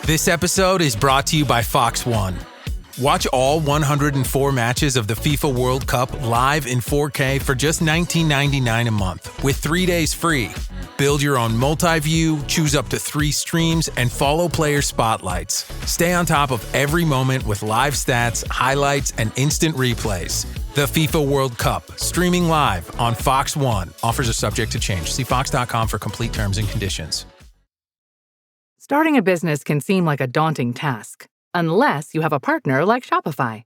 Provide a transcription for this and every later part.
This episode is brought to you by Fox One. Watch all 104 matches of the FIFA World Cup live in 4K for just $19.99 a month with 3 days free. Build your own multi-view, choose up to 3 streams, and follow player spotlights. Stay on top of every moment with live stats, highlights, and instant replays. The FIFA World Cup, streaming live on Fox One. Offers are subject to change. See fox.com for complete terms and conditions. Starting a business can seem like a daunting task, unless you have a partner like Shopify.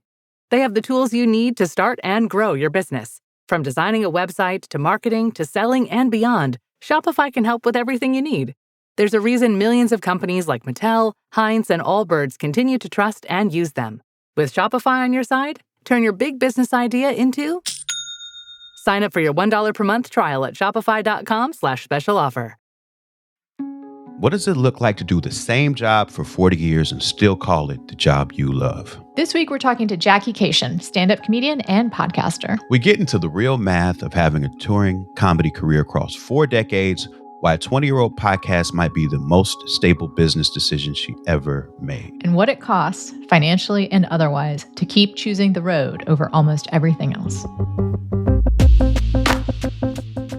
They have the tools you need to start and grow your business. From designing a website to marketing to selling and beyond, Shopify can help with everything you need. There's a reason millions of companies like Mattel, Heinz, and Allbirds continue to trust and use them. With Shopify on your side, turn your big business idea into... Sign up for your $1 per month trial at shopify.com/special offer. What does it look like to do the same job for 40 years and still call it the job you love? This week, we're talking to Jackie Kashian, stand-up comedian and podcaster. We get into the real math of having a touring comedy career across 4 decades, why a 20-year-old podcast might be the most stable business decision she ever made. And what it costs, financially and otherwise, to keep choosing the road over almost everything else.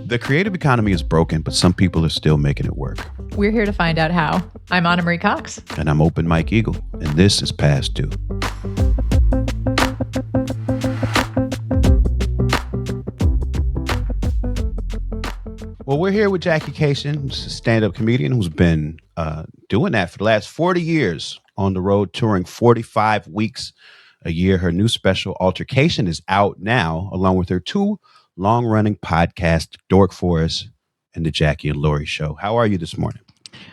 The creative economy is broken, but some people are still making it work. We're here to find out how. I'm Anna Marie Cox. And I'm Open Mike Eagle, and this is Past Due. Well, we're here with Jackie Kashian, a stand-up comedian who's been doing that for the last 40 years on the road, touring 45 weeks a year. Her new special, Altercation, is out now, along with her 2 long-running podcasts, Dork Forest and the Jackie and Laurie Show. How are you this morning?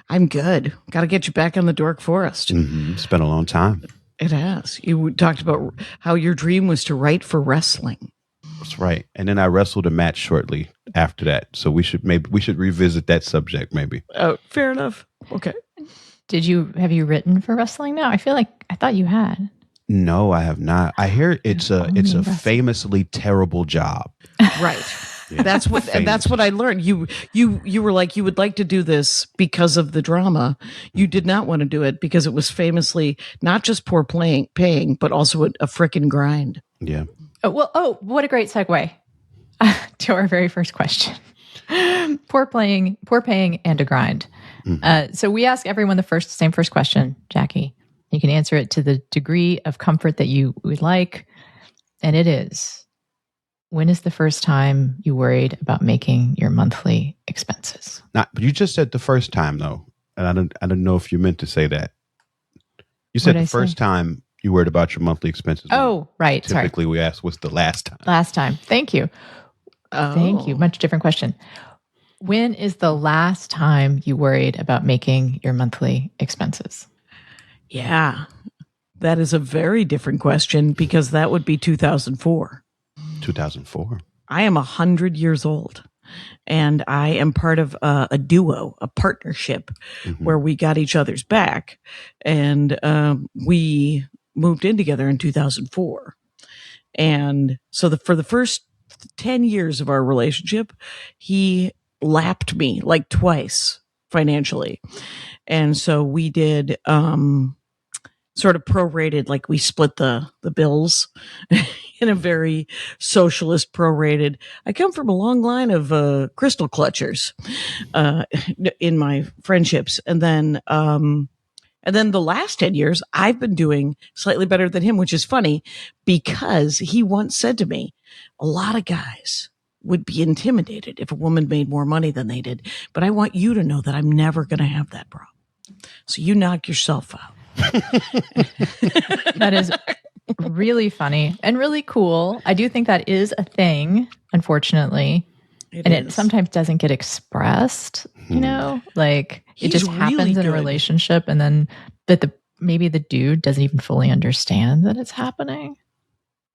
I'm good. Got to get you back in the Dork Forest. Mm-hmm. It's been a long time. It has. You talked about how your dream was to write for wrestling. That's right. And then I wrestled a match shortly after that. So we should revisit that subject maybe. Oh, fair enough. Okay. Have you written for wrestling now? I thought you had. No, I have not. I hear it's a famously terrible job. Right. Yeah. That's what I learned. You were like, you would like to do this because of the drama. You did not want to do it because it was famously not just poor paying, but also a frickin' grind. Yeah. What a great segue to our very first question. Poor paying, and a grind. Mm-hmm. So we ask everyone the same first question, Jackie. You can answer it to the degree of comfort that you would like. And it is, when is the first time you worried about making your monthly expenses? But you just said the first time though. And I don't know if you meant to say that. You said the first time you worried about your monthly expenses. Oh, right. Typically we ask, what's the last time? Last time. Thank you. Oh. Thank you. Much different question. When is the last time you worried about making your monthly expenses? Yeah, that is a very different question because that would be 2004. 2004. I am 100 years old and I am part of a duo, a partnership where we got each other's back. And we moved in together in 2004. And so for the first 10 years of our relationship, he lapped me like twice financially. And so we did sort of prorated, like we split the bills in a very socialist prorated. I come from a long line of crystal clutchers in my friendships. And then the last 10 years, I've been doing slightly better than him, which is funny because he once said to me, a lot of guys would be intimidated if a woman made more money than they did. But I want you to know that I'm never going to have that problem. So you knock yourself out. That is really funny and really cool. I do think that is a thing, unfortunately. It sometimes doesn't get expressed, like it just happens in a relationship and then maybe the dude doesn't even fully understand that it's happening.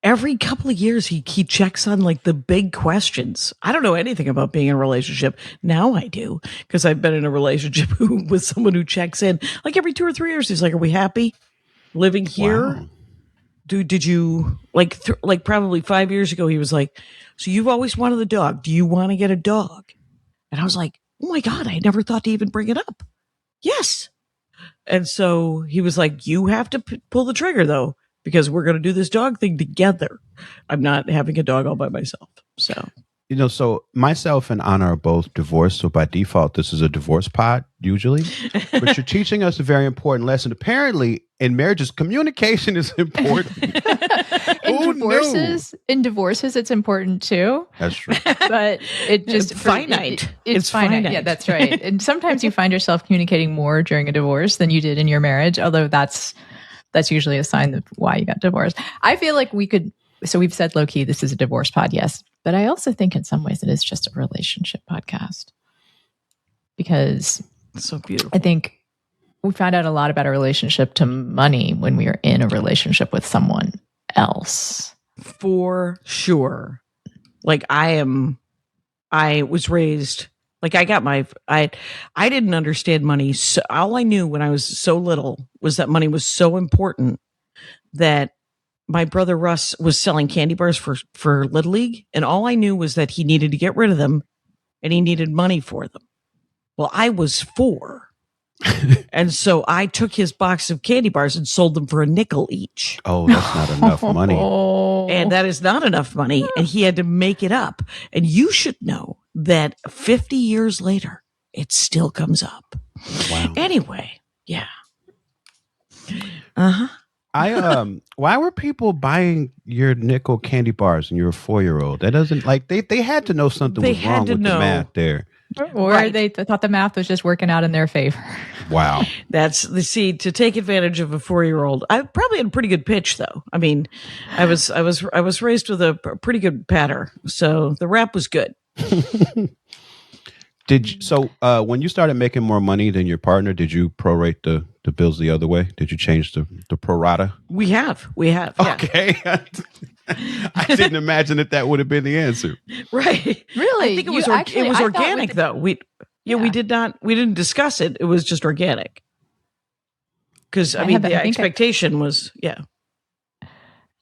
Every couple of years, he checks on like the big questions. I don't know anything about being in a relationship. Now I do because I've been in a relationship with someone who checks in like every 2 or 3 years. He's like, "Are we happy living here? Wow. Did you like probably 5 years ago?" He was like, "So you've always wanted a dog. Do you want to get a dog?" And I was like, "Oh my God, I never thought to even bring it up." Yes. And so he was like, you have to pull the trigger though, because we're going to do this dog thing together. I'm not having a dog all by myself. So, so myself and Anna are both divorced. So by default, this is a divorce pod usually. But you're teaching us a very important lesson. Apparently, in marriages, communication is important. In divorces, it's important too. That's true. But it just it's finite. It's finite. Yeah, that's right. And sometimes you find yourself communicating more during a divorce than you did in your marriage, although that's usually a sign of why you got divorced. I feel like we could. So we've said low key, this is a divorce pod, yes. But I also think in some ways it is just a relationship podcast. Because it's so beautiful. I think we found out a lot about our relationship to money when we are in a relationship with someone else. For sure. Like I was raised, like I didn't understand money. So all I knew when I was so little was that money was so important that my brother Russ was selling candy bars for Little League. And all I knew was that he needed to get rid of them and he needed money for them. Well, I was 4. And so I took his box of candy bars and sold them for a nickel each. Oh, that's not enough money. And that is not enough money. And he had to make it up. And you should know that 50 years later, it still comes up. Wow. Anyway, yeah. Uh-huh. Why were people buying your nickel candy bars when you were a 4-year-old? That doesn't they had to know something was wrong with the math there. Or they thought the math was just working out in their favor. Wow. That's to take advantage of a 4-year-old. I probably had a pretty good pitch though. I mean, I was raised with a pretty good patter. So the rap was good. When you started making more money than your partner, did you prorate the bills the other way? Did you change the pro rata? We have. Yeah. Okay. I didn't imagine that would have been the answer. Right. Really? I think it was organic though. We didn't discuss it. It was just organic. Because the expectation was, yeah.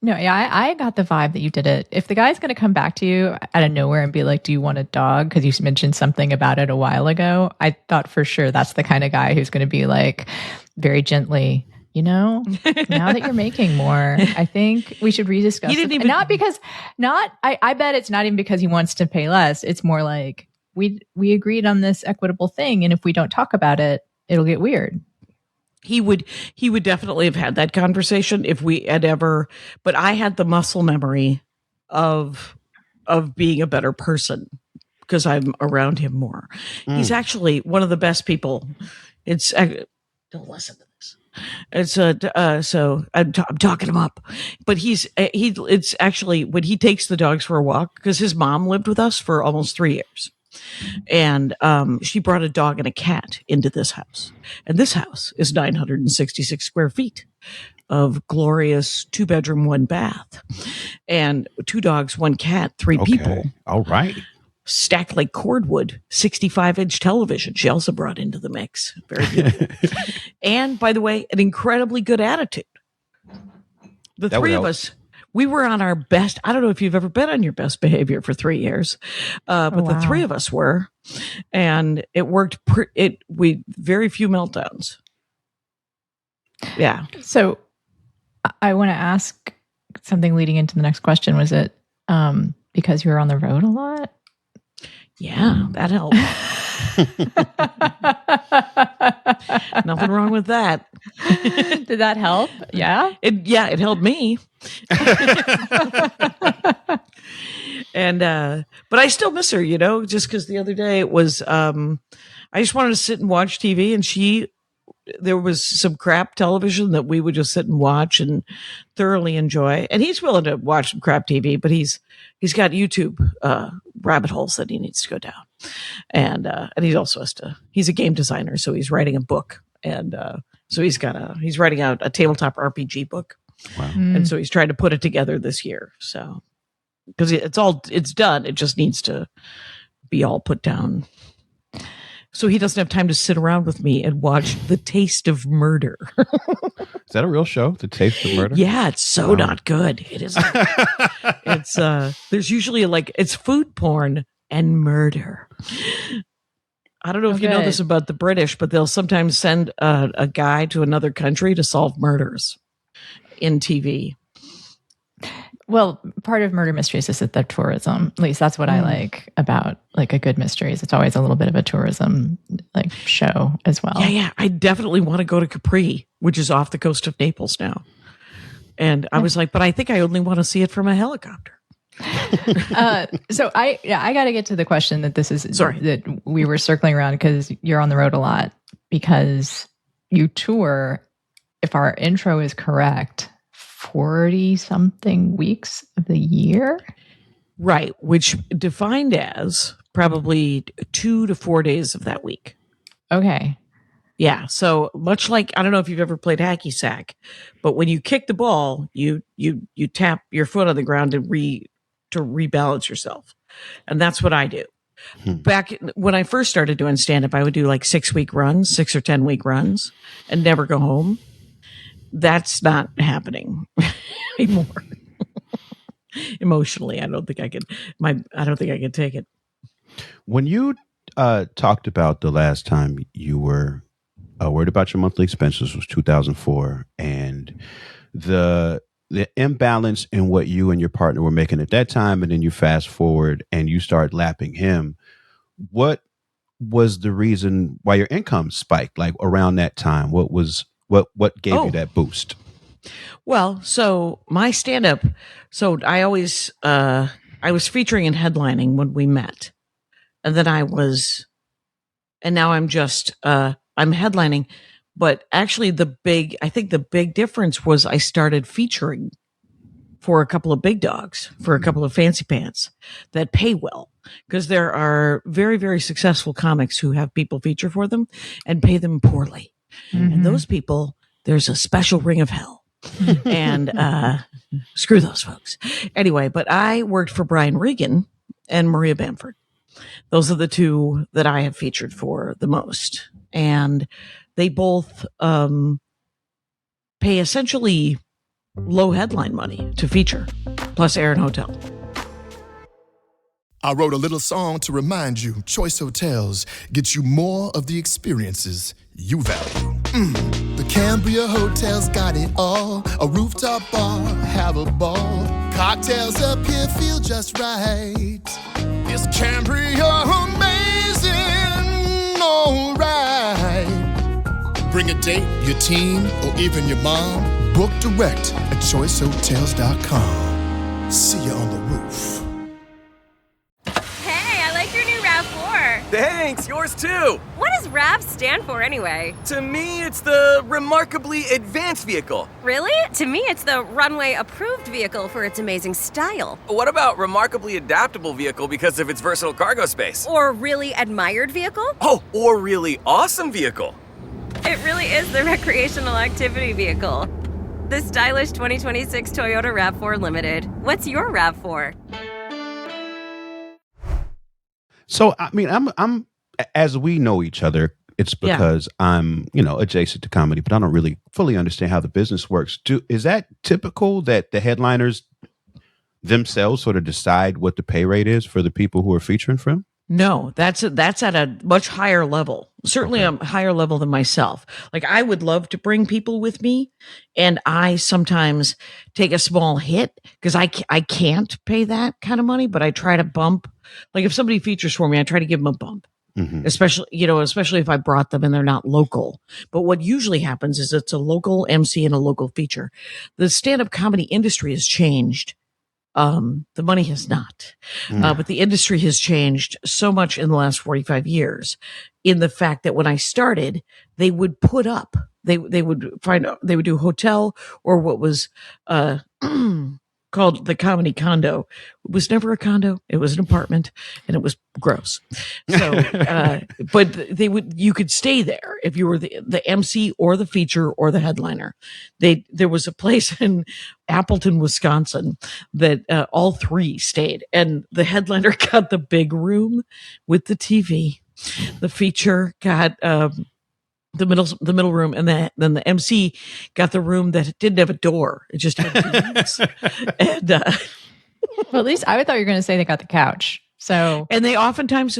No, yeah, I got the vibe that you did it. If the guy's going to come back to you out of nowhere and be like, do you want a dog? Because you mentioned something about it a while ago. I thought for sure that's the kind of guy who's going to be like very gently, now that you're making more, I think we should rediscuss. He didn't even, I bet it's not even because he wants to pay less. It's more like we agreed on this equitable thing. And if we don't talk about it, it'll get weird. He would definitely have had that conversation if we had ever, but I had the muscle memory of being a better person because I'm around him more. He's actually one of the best people. Don't listen to this. So I'm talking him up, but it's actually when he takes the dogs for a walk, because his mom lived with us for almost 3 years. And she brought a dog and a cat into this house. And this house is 966 square feet of glorious 2-bedroom, 1 bath. And 2 dogs, 1 cat, 3 people. All right. Stacked like cordwood, 65-inch television she also brought into the mix. Very beautiful. And, by the way, an incredibly good attitude. The 3 of us, we were on our best. I don't know if you've ever been on your best behavior for 3 years, but the 3 of us were, and it worked. We very few meltdowns. Yeah. So I want to ask something leading into the next question. Was it because you were on the road a lot? Yeah, that helped. Nothing wrong with that. Did that help? Yeah. It helped me. And but I still miss her, just because the other day it was I just wanted to sit and watch TV, and there was some crap television that we would just sit and watch and thoroughly enjoy. And he's willing to watch some crap TV, but he's got YouTube rabbit holes that he needs to go down. And he also he's a game designer, so he's writing a book. And so he's writing out a tabletop RPG book. Wow. And so he's trying to put it together this year. So, because it's done. It just needs to be all put down. So he doesn't have time to sit around with me and watch The Taste of Murder. Is that a real show? The Taste of Murder? Yeah, it's so not good. It is. It's there's usually it's food porn and murder. I don't know if you know this about the British, but they'll sometimes send a guy to another country to solve murders in TV. Well, part of murder mysteries is that they're tourism. At least that's what I like about like a good mysteries. It's always a little bit of a tourism like show as well. Yeah. I definitely want to go to Capri, which is off the coast of Naples now. And I was like, but I think I only want to see it from a helicopter. So I got to get to the question that that we were circling around because you're on the road a lot because you tour, if our intro is correct, 40 something weeks of the year. Right. Which defined as probably 2 to 4 days of that week. Okay. Yeah. So much like, I don't know if you've ever played hacky sack, but when you kick the ball, you tap your foot on the ground to rebalance yourself. And that's what I do. Back when I first started doing stand-up, I would do like 6 or 10 week runs and never go home. That's not happening anymore. Emotionally, I don't think I could take it. When you talked about the last time you were worried about your monthly expenses was 2004, and the imbalance in what you and your partner were making at that time, and then you fast forward and you start lapping him. What was the reason why your income spiked like around that time? What gave you that boost? Well, so my stand-up, I was featuring and headlining when we met. And then and now I'm just, I'm headlining. But actually I think the big difference was I started featuring for a couple of big dogs, for a couple of fancy pants that pay well. Because there are very, very successful comics who have people feature for them and pay them poorly. Mm-hmm. And those people, there's a special ring of hell. And screw those folks. Anyway, but I worked for Brian Regan and Maria Bamford. Those are the two that I have featured for the most. And they both pay essentially low headline money to feature, plus air and hotel. I wrote a little song to remind you, Choice Hotels get you more of the experiences you value. The Cambria Hotel's got it all. A rooftop bar, have a ball. Cocktails up here feel just right. Is Cambria amazing? All right. Bring a date, your team, or even your mom. Book direct at choicehotels.com. See you on the roof. Thanks, yours too. What does RAV stand for anyway? To me, it's the Remarkably Advanced Vehicle. Really? To me, it's the Runway Approved Vehicle for its amazing style. What about Remarkably Adaptable Vehicle because of its versatile cargo space? Or Really Admired Vehicle? Oh, or Really Awesome Vehicle. It really is the Recreational Activity Vehicle. The stylish 2026 Toyota RAV4 Limited. What's your RAV4? So, I mean, I'm as we know each other, it's because I'm, adjacent to comedy, but I don't really fully understand how the business works. Is that typical that the headliners themselves sort of decide what the pay rate is for the people who are featuring for them? No, that's at a much higher level. Certainly a higher level than myself. Like I would love to bring people with me, and I sometimes take a small hit because I can't pay that kind of money, but I try to bump. Like if somebody features for me, I try to give them a bump. Mm-hmm. Especially if I brought them and they're not local. But what usually happens is it's a local MC and a local feature. The stand-up comedy industry has changed. The money has not, but the industry has changed so much in the last 45 years in the fact that when I started, they would put up, they would do hotel or what was, called the comedy condo. It was never a condo. It was an apartment and it was gross. So, but you could stay there if you were the MC or the feature or the headliner. There was a place in Appleton, Wisconsin that all three stayed, and the headliner got the big room with the TV. The feature got, the middle room, and then the MC got the room that didn't have a door. It just had beams. And well, at least I thought you were going to say they got the couch. So, and they oftentimes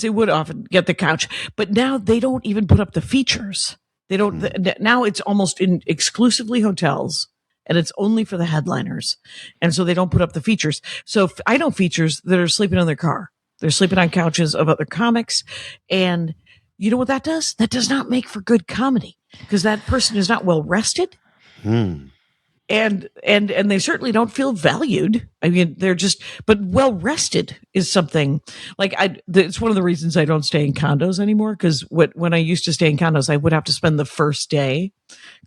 they would often get the couch, but now they don't even put up the features. They don't. Now it's almost exclusively hotels, and it's only for the headliners, and so they don't put up the features. So I know features that are sleeping in their car. They're sleeping on couches of other comics, and you know what that does? That does not make for good comedy because that person is not well rested. And they certainly don't feel valued. I mean, but well rested is something like it's one of the reasons I don't stay in condos anymore. Cause when I used to stay in condos, I would have to spend the first day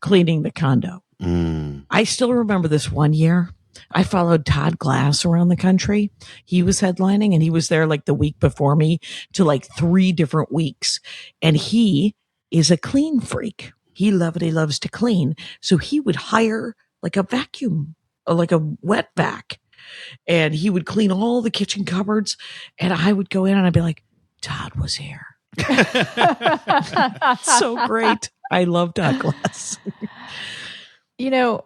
cleaning the condo. I still remember this one year. I followed Todd Glass around the country. He was headlining and he was there like the week before me to like 3 different weeks. And he is a clean freak. He loves to clean. So he would hire like a vacuum, like a wet vac. And he would clean all the kitchen cupboards. And I would go in and I'd be like, Todd was here. So great. I love Todd Glass. you know,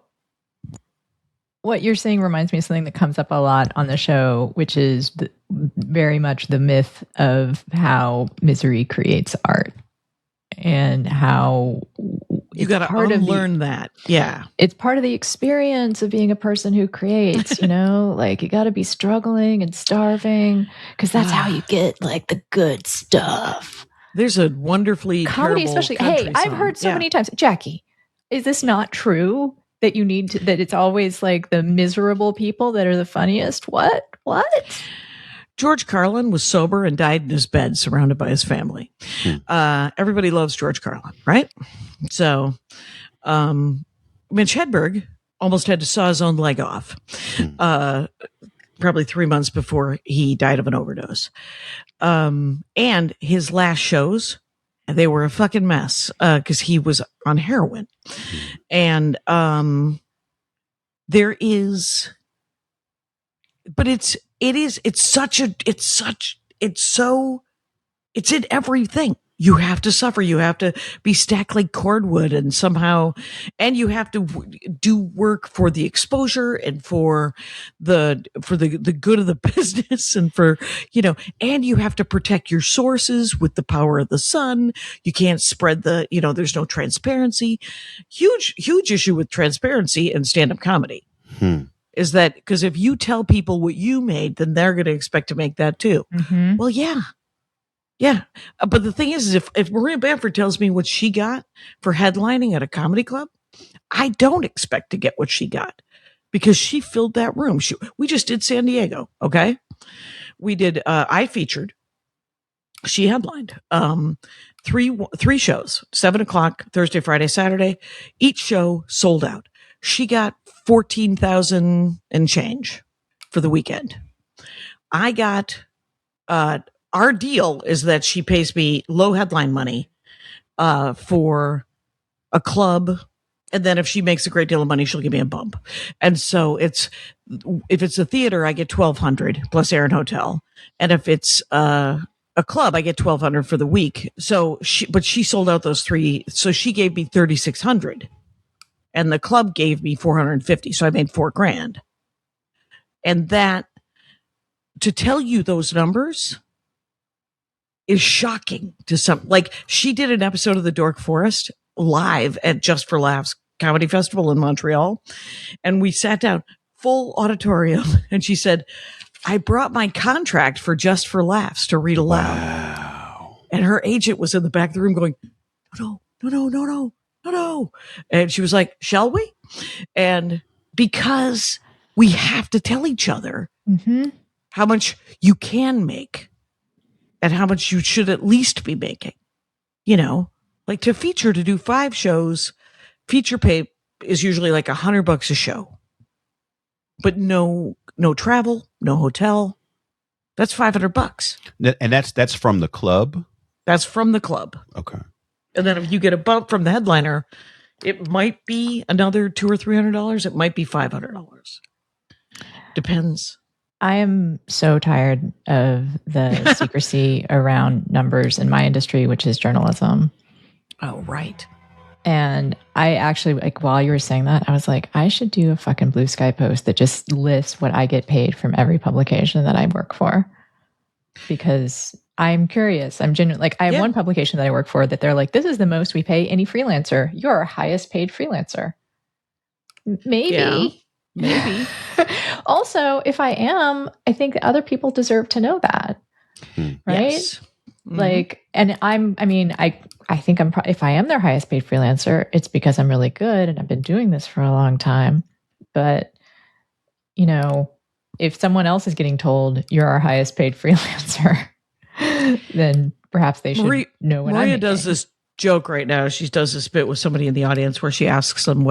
what you're saying reminds me of something that comes up a lot on the show, which is very much the myth of how misery creates art. And how you got to unlearn that. Yeah. It's part of the experience of being a person who creates, like you got to be struggling and starving because that's how you get like the good stuff. There's a wonderfully comedy, especially. Hey, I've heard so many times, Jackie, is this not true that you need to, that it's always like the miserable people that are the funniest? What? George Carlin was sober and died in his bed surrounded by his family. Everybody loves George Carlin, right? So Mitch Hedberg almost had to saw his own leg off probably 3 months before he died of an overdose. And his last shows, they were a fucking mess because he was on heroin. And there is... But it's in everything. You have to suffer. You have to be stacked like cordwood and you have to do work for the exposure and for the good of the business and and you have to protect your sources with the power of the sun. You can't spread there's no transparency. Huge issue with transparency and stand-up comedy. Is that because if you tell people what you made, then they're going to expect to make that too. Mm-hmm. Well, yeah. But the thing is if Maria Bamford tells me what she got for headlining at a comedy club, I don't expect to get what she got because she filled that room. We just did San Diego. Okay. We did, I featured, she headlined, 3 shows, 7:00, Thursday, Friday, Saturday. Each show sold out. She got 14,000 and change for the weekend. I got, our deal is that she pays me low headline money, for a club. And then if she makes a great deal of money, she'll give me a bump. And so if it's a theater, I get 1,200 plus air and hotel. And if it's, a club, I get 1,200 for the week. So she sold out those 3. So she gave me 3,600. And the club gave me 450. So I made $4,000. And that, to tell you those numbers is shocking to some. Like, she did an episode of The Dork Forest live at Just for Laughs Comedy Festival in Montreal. And we sat down, full auditorium. And she said, I brought my contract for Just for Laughs to read aloud. Wow. And her agent was in the back of the room going, no. And she was like, shall we? And because we have to tell each other how much you can make and how much you should at least be making, like to do 5 shows, feature pay is usually like $100 a show, but no travel, no hotel. That's $500. And that's from the club? That's from the club. Okay. And then if you get a bump from the headliner, it might be another $200 or $300. It might be $500. Depends. I am so tired of the secrecy around numbers in my industry, which is journalism. Oh, right. And I actually, like, while you were saying that, I was like, I should do a fucking Blue Sky post that just lists what I get paid from every publication that I work for. because I'm curious. I'm genuine. Like, I have one publication that I work for that they're like, this is the most we pay any freelancer. You're our highest paid freelancer. Maybe. Yeah, maybe. Also, if I am, I think other people deserve to know that. Right? Yes. Like, and I think if I am their highest paid freelancer, it's because I'm really good and I've been doing this for a long time. But, you know, if someone else is getting told you're our highest paid freelancer, then perhaps they should know what Maria does this joke right now. She does this bit with somebody in the audience where she asks them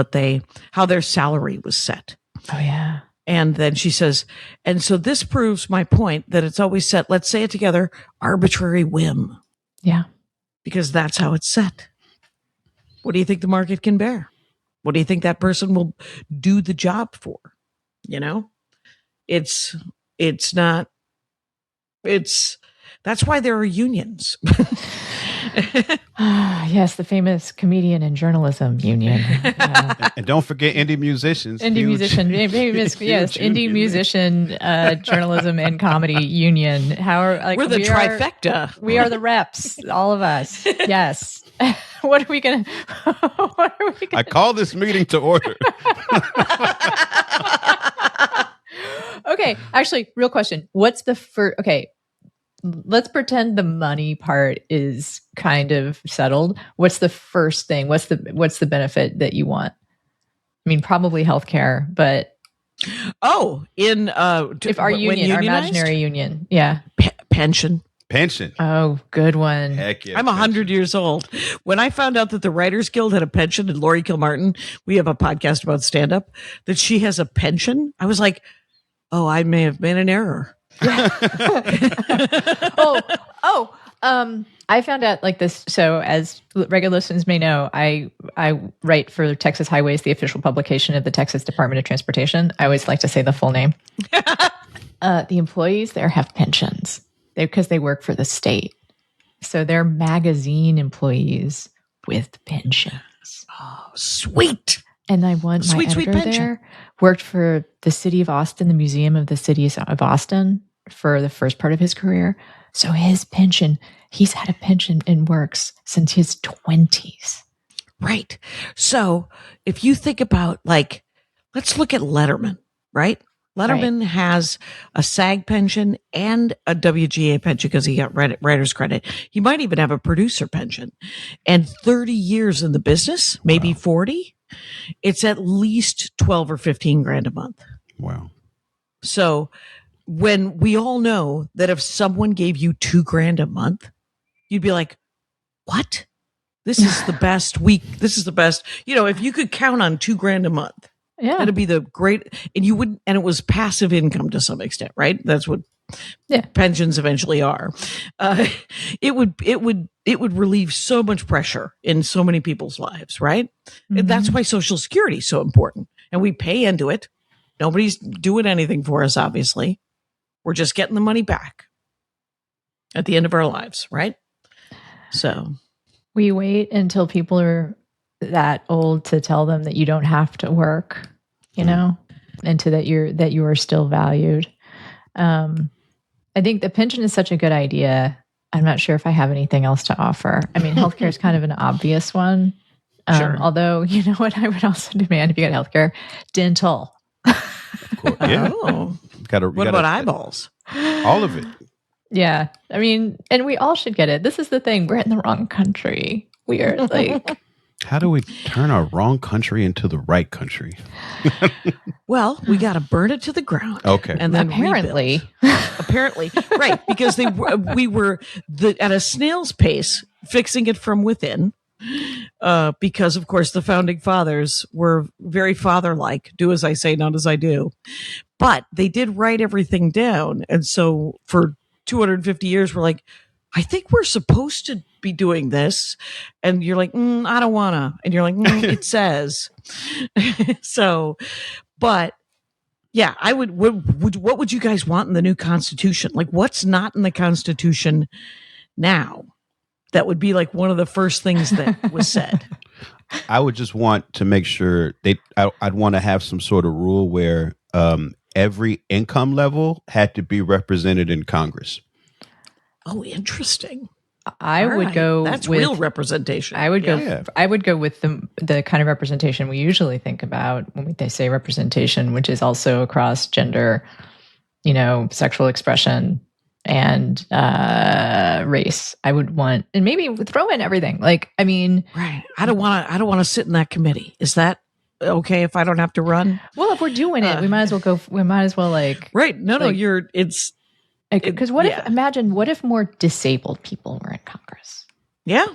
how their salary was set. Oh, yeah. And then she says, and so this proves my point that it's always set, let's say it together, arbitrary whim. Yeah. Because that's how it's set. What do you think the market can bear? What do you think that person will do the job for? You know, that's why there are unions. Yes, the famous comedian and journalism union. And don't forget indie musicians. Indie musician journalism and comedy union. We're the trifecta. We are the reps, all of us. Yes. What are we gonna? I call this meeting to order. Okay, actually, real question. What's the first? Okay, let's pretend the money part is kind of settled. What's the first thing? What's the benefit that you want? I mean, probably healthcare, but if our union, our imaginary union, yeah, pension. Oh, good one. Heck yeah. I'm 100 years old. When I found out that the Writers Guild had a pension, and Lori Kilmartin, we have a podcast about stand-up, that she has a pension, I was like, oh, I may have made an error. I found out like this. So as regular listeners may know, I write for Texas Highways, the official publication of the Texas Department of Transportation. I always like to say the full name. The employees there have pensions because they work for the state. So they're magazine employees with pensions. Oh, sweet. And my editor there worked for the city of Austin, the Museum of the City of Austin, for the first part of his career. So his pension, he's had a pension and works since his 20s. Right. So if you think about, like, let's look at Letterman, right? Letterman has a SAG pension and a WGA pension because he got writer's credit. He might even have a producer pension. And 30 years in the business, maybe 40, it's at least 12 or 15 grand a month. Wow. So when we all know that if someone gave you $2,000 a month, you'd be like, what? This is the best week. This is the best. You know, if you could count on $2,000 a month, that'd be the great, and you wouldn't, and it was passive income to some extent, right? That's what pensions eventually are. It would relieve so much pressure in so many people's lives, right? Mm-hmm. And that's why Social Security is so important. And we pay into it. Nobody's doing anything for us, obviously. We're just getting the money back at the end of our lives, right? So we wait until people are that old to tell them that you don't have to work, you know, and that you are still valued. I think the pension is such a good idea. I'm not sure if I have anything else to offer. I mean, healthcare is kind of an obvious one. Sure. Although, you know what I would also demand if you got healthcare? Dental. Of course. Yeah. Oh. What about eyeballs? All of it. Yeah. I mean, and we all should get it. This is the thing. We're in the wrong country. We are like... How do we turn our wrong country into the right country? Well, we got to burn it to the ground. Okay. And then apparently, right. Because we were at a snail's pace fixing it from within. Because of course the founding fathers were very father-like, do as I say, not as I do. But they did write everything down. And so for 250 years, we're like, I think we're supposed to be doing this. And you're like, I don't want to. And you're like, it says. So, but yeah, I would, what would you guys want in the new Constitution? Like, what's not in the Constitution now? That would be like one of the first things that was said. I would just want to make sure I'd want to have some sort of rule where every income level had to be represented in Congress. Oh, interesting. I All would right. go That's with real representation. I would go. Yeah. I would go with the kind of representation we usually think about when they say representation, which is also across gender, sexual expression and race. I would want, and maybe throw in everything. Like, I mean, Right. I don't want to sit in that committee. Is that okay if I don't have to run? well, if we're doing it, we might as well go. We might as well Right. No, like, it's because what if more disabled people were in Congress? yeah.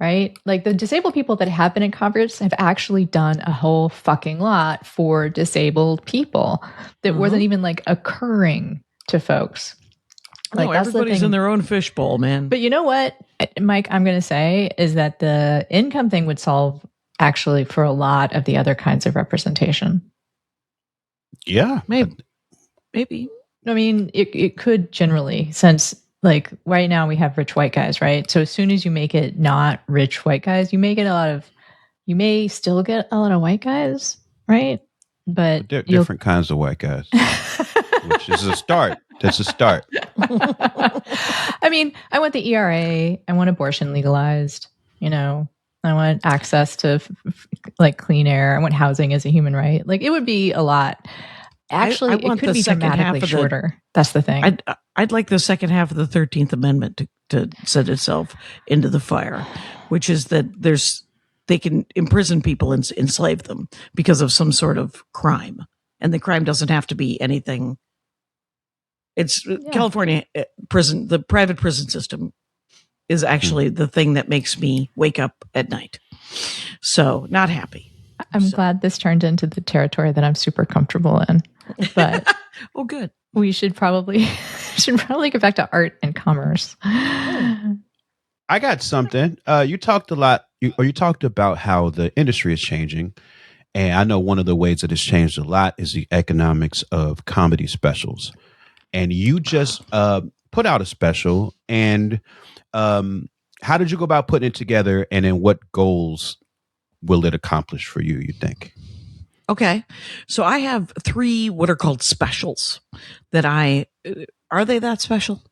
Right? Like the disabled people that have been in Congress have actually done a whole fucking lot for disabled people that wasn't even like occurring to folks. Like No, that's everybody's the thing. in their own fishbowl, man. But you know what, Mike, I'm going to say is that the income thing would solve actually for a lot of the other kinds of representation. Yeah. Maybe. I mean, it could generally, since like right now we have rich white guys, right? So as soon as you make it not rich white guys, you may still get a lot of white guys, right? But Different kinds of white guys, which is a start. That's a start. I mean, I want the ERA. I want abortion legalized. I want access to like clean air. I want housing as a human right. Like it would be a lot. Actually, I want it could the be second half dramatically of shorter. That's the thing. I'd like the second half of the 13th Amendment to set itself into the fire, which is that they can imprison people and enslave them because of some sort of crime. And the crime doesn't have to be anything. It's California prison. The private prison system is actually the thing that makes me wake up at night. So not happy. I'm glad this turned into the territory that I'm super comfortable in. But oh, good. We should probably get back to art and commerce. I got something. You talked a lot. You talked about how the industry is changing, and I know one of the ways that it's changed a lot is the economics of comedy specials. And you just put out a special, and how did you go about putting it together, and then what goals will it accomplish for you, you think? Okay. So I have 3 what are called specials that are they that special?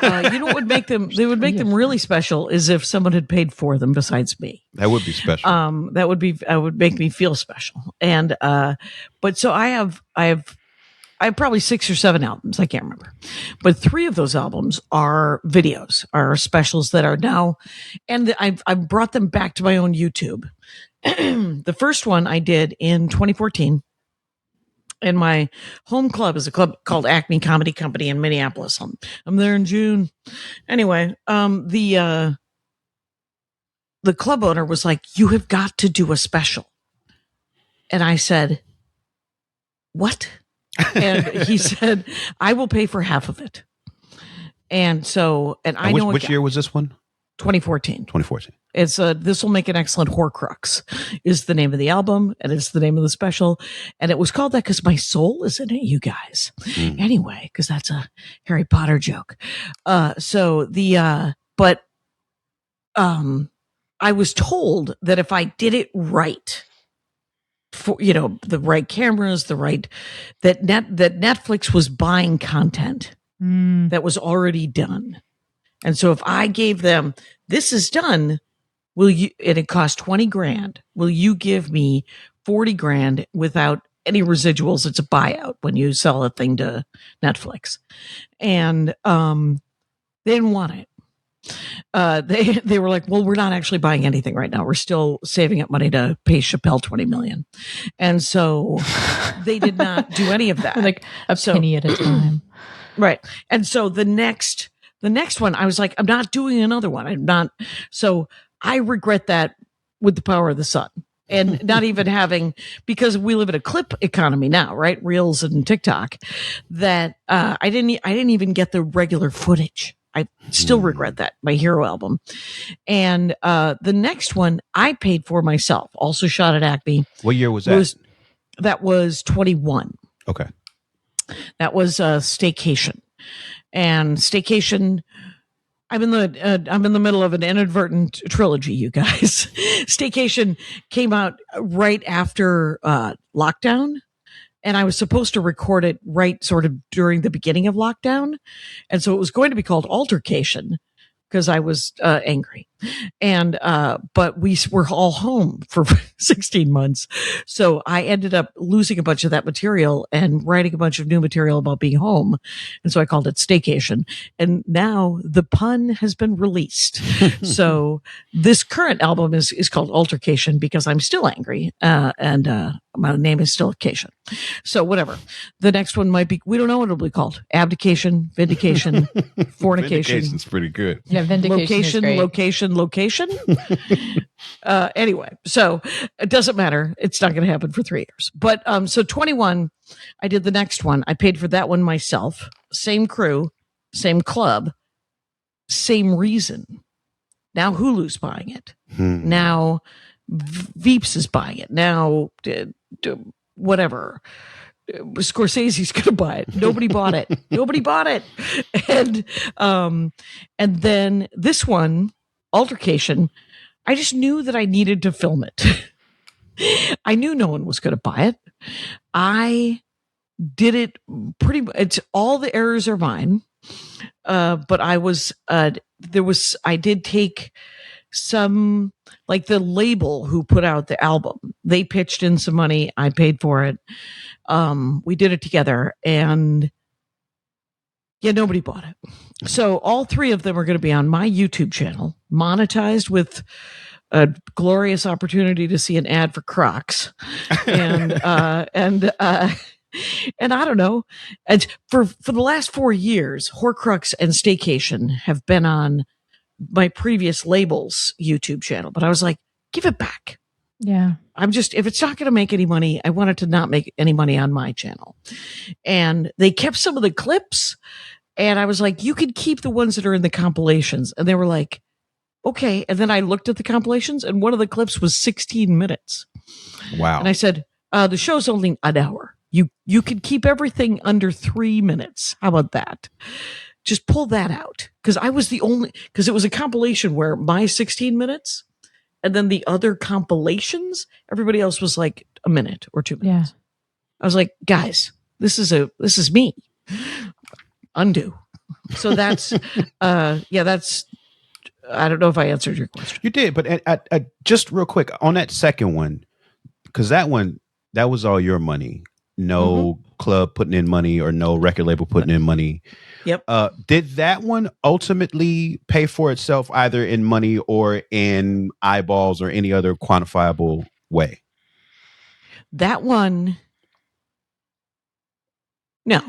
What would make them, they would make them really special is if someone had paid for them besides me. That would be special. That would make me feel special. And, but so I have probably 6 or 7 albums. I can't remember, but 3 of those albums are videos, are specials that are now, and I've brought them back to my own YouTube. The first one I did in 2014, and my home club is a club called Acme Comedy Company in Minneapolis. I'm there in June. Anyway, the club owner was like, "You have got to do a special," and I said, "What?" And he said, "I will pay for half of it." And so, I know which year was this one? 2014. 2014. It's This Will Make an Excellent Horcrux is the name of the album, and it's the name of the special. And it was called that because my soul is in it, you guys. Anyway, because that's a Harry Potter joke. I was told that if I did it right, for the right cameras, that Netflix was buying content that was already done. And so if I gave them, this is done, and it cost 20 grand, will you give me 40 grand without any residuals? It's a buyout when you sell a thing to Netflix. And, they didn't want it. They were like, well, we're not actually buying anything right now. We're still saving up money to pay Chappelle $20 million. And so they did not do any of that. Like a penny at a time. Right. And so the next one, I was like, I'm not doing another one. So I regret that with the power of the sun, and not even having, because we live in a clip economy now, right? Reels and TikTok, that, I didn't even get the regular footage. I still regret that, my Hero album. And, the next one I paid for myself, also shot at Acme. What year was that? That was 21. Okay. That was Staycation. And Staycation, I'm in the middle of an inadvertent trilogy, you guys. Staycation came out right after lockdown, And I was supposed to record it right sort of during the beginning of lockdown. And so it was going to be called Altercation because I was angry. And, but we were all home for 16 months. So I ended up losing a bunch of that material and writing a bunch of new material about being home. And so I called it Staycation. And now the pun has been released. So this current album is called Altercation because I'm still angry. And my name is still Cation. So whatever. The next one might be, we don't know what it'll be called. Abdication, Vindication, Fornication. Vindication's pretty good. Yeah, vindication is great. Location. Anyway, so it doesn't matter. It's not going to happen for 3 years. But so 21, I did the next one. I paid for that one myself. Same crew, same club, same reason. Now Hulu's buying it. Now Veeps is buying it. Now whatever. Scorsese's going to buy it. Nobody bought it. Nobody bought it. And then this one, Altercation, I just knew that I needed to film it. I knew no one was going to buy it. I did it it's all the errors are mine. But I did take some, like the label who put out the album, they pitched in some money. I paid for it. We did it together and yeah, nobody bought it. So all three of them are going to be on my YouTube channel, monetized with a glorious opportunity to see an ad for Crocs. And I don't know. And for the last 4 years, Horcrux and Staycation have been on my previous label's YouTube channel, but I was like, give it back. Yeah. If it's not going to make any money, I want it to not make any money on my channel. And they kept some of the clips and I was like, you can keep the ones that are in the compilations. And they were like, okay. And then I looked at the compilations and one of the clips was 16 minutes. Wow. And I said, the show's only an hour. You can keep everything under 3 minutes. How about that? Just pull that out. Because it was a compilation where my 16 minutes and then the other compilations, everybody else was like a minute or 2 minutes. Yeah. I was like, guys, this is me. Undo. So that's, that's, I don't know if I answered your question. You did, but just real quick on that second one, because that was all your money. No club putting in money or no record label putting in money. Yep. Did that one ultimately pay for itself either in money or in eyeballs or any other quantifiable way? That one, no.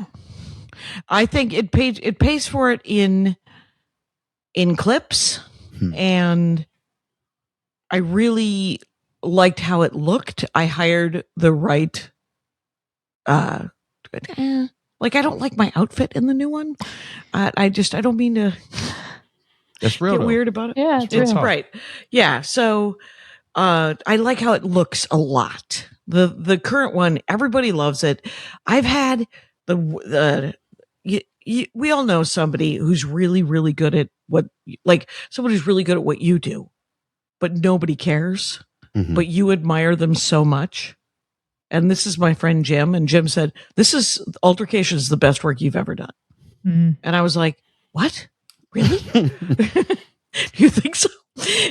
I think it pays for it in clips, and I really liked how it looked. I hired the right like I don't like my outfit in the new one. I don't mean to That's real get though. weird about it. Yeah, it's real. Right. Yeah. So I like how it looks a lot. The current one, everybody loves it. I've had we all know somebody who's really, really good at somebody who's really good at what you do, but nobody cares, but you admire them so much. And this is my friend Jim. And Jim said, Altercation is the best work you've ever done. And I was like, what? Really? Do you think so?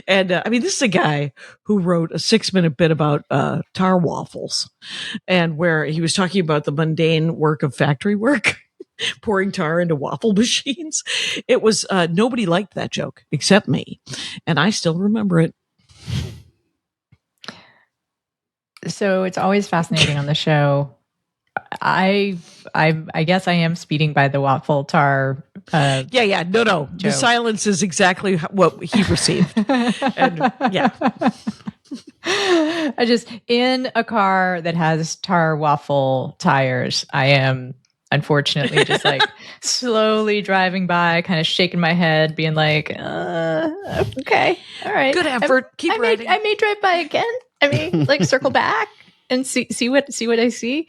And this is a guy who wrote a 6-minute bit about tar waffles, and where he was talking about the mundane work of factory work, pouring tar into waffle machines. It was, nobody liked that joke except me. And I still remember it. So it's always fascinating on the show. I guess I am speeding by the waffle tar. No. Joke. The silence is exactly what he received. And yeah. I just, in a car that has tar waffle tires, I am unfortunately just like slowly driving by, kind of shaking my head, being like, okay, all right. Good effort. Keep riding. I may drive by again. I may like circle back and see what I see.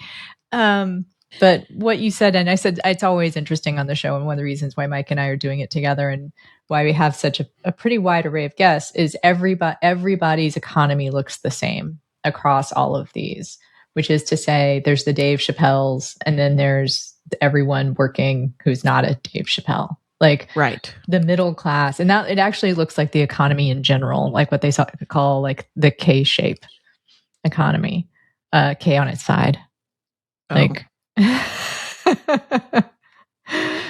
But what you said, and I said, it's always interesting on the show. And one of the reasons why Mike and I are doing it together and why we have such a pretty wide array of guests is everybody's economy looks the same across all of these. which is to say there's the Dave Chappelle's and then there's everyone working who's not a Dave Chappelle. Like right. the middle class. And now it actually looks like the economy in general, like what they call like the K-shape economy, K on its side. Like,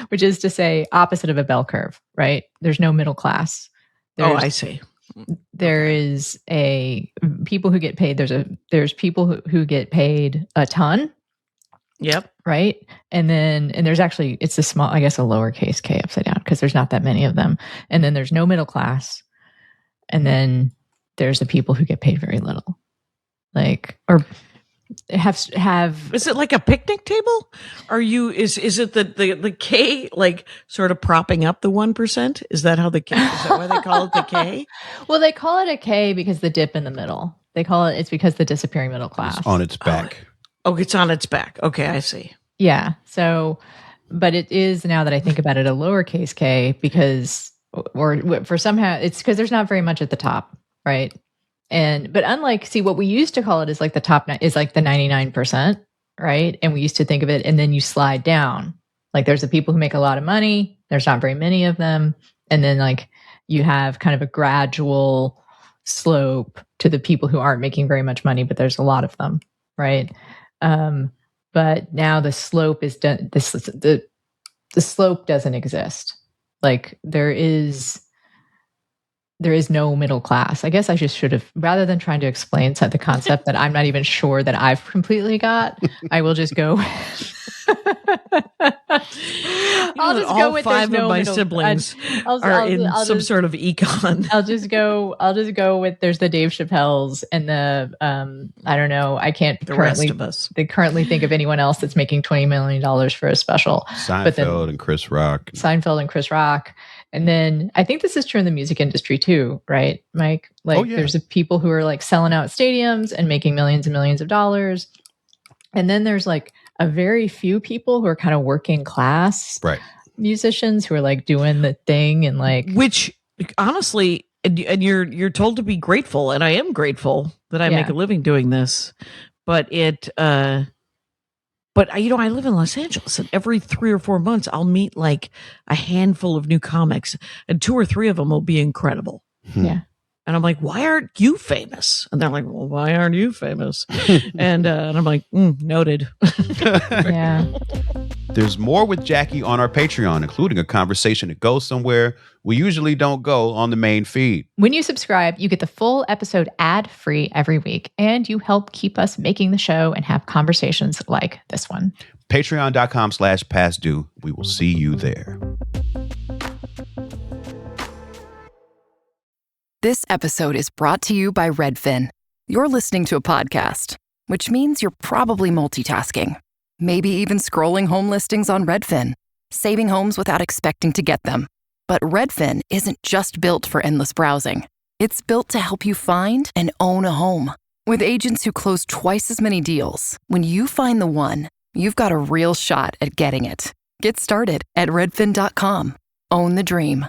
which is to say opposite of a bell curve, right? There's no middle class. I see. There is people who get paid. There's people who get paid a ton. Yep. Right. And there's actually, it's a small, I guess, a lowercase k upside down because there's not that many of them. And then there's no middle class. And then there's the people who get paid very little. Like, or have is it like a picnic table? Is it the K like sort of propping up the 1%? Is that why they call it the K? Well, they call it a K because the dip in the middle. It's because the disappearing middle class. It's on its back. Oh, it's on its back. Okay, I see. Yeah. So, but it is, now that I think about it, a lowercase k because, or for somehow, it's because there's not very much at the top, right? But unlike, see, what we used to call it is like the top is like the 99%, right? And we used to think of it, and then you slide down. Like there's the people who make a lot of money. There's not very many of them. And then like you have kind of a gradual slope to the people who aren't making very much money, but there's a lot of them, right? But now the slope is done. The slope doesn't exist. Like there is no middle class. I guess I just should have, rather than trying to explain the concept that I'm not even sure that I've completely got, I will just go. I'll just go with five of my siblings are in some sort of econ. I'll just go with there's the Dave Chappelle's and the I don't know. I can't rest of us. They currently think of anyone else that's making $20 million for a special. Seinfeld and Chris Rock. And then I think this is true in the music industry too, right, Mike? Like there's people who are like selling out stadiums and making millions and millions of dollars. And then there's like a very few people who are kind of working class musicians who are like doing the thing and like, which honestly, and you're told to be grateful, and I am grateful that I make a living doing this, but But I live in Los Angeles, and every 3 or 4 months, I'll meet like a handful of new comics, and 2 or 3 of them will be incredible. Yeah. And I'm like, why aren't you famous? And they're like, well, why aren't you famous? and I'm like, noted. Yeah. There's more with Jackie on our Patreon, including a conversation that goes somewhere we usually don't go on the main feed. When you subscribe, you get the full episode ad-free every week, and you help keep us making the show and have conversations like this one. Patreon.com/pastdue. We will see you there. This episode is brought to you by Redfin. You're listening to a podcast, which means you're probably multitasking. Maybe even scrolling home listings on Redfin, saving homes without expecting to get them. But Redfin isn't just built for endless browsing. It's built to help you find and own a home. With agents who close twice as many deals, when you find the one, you've got a real shot at getting it. Get started at redfin.com. Own the dream.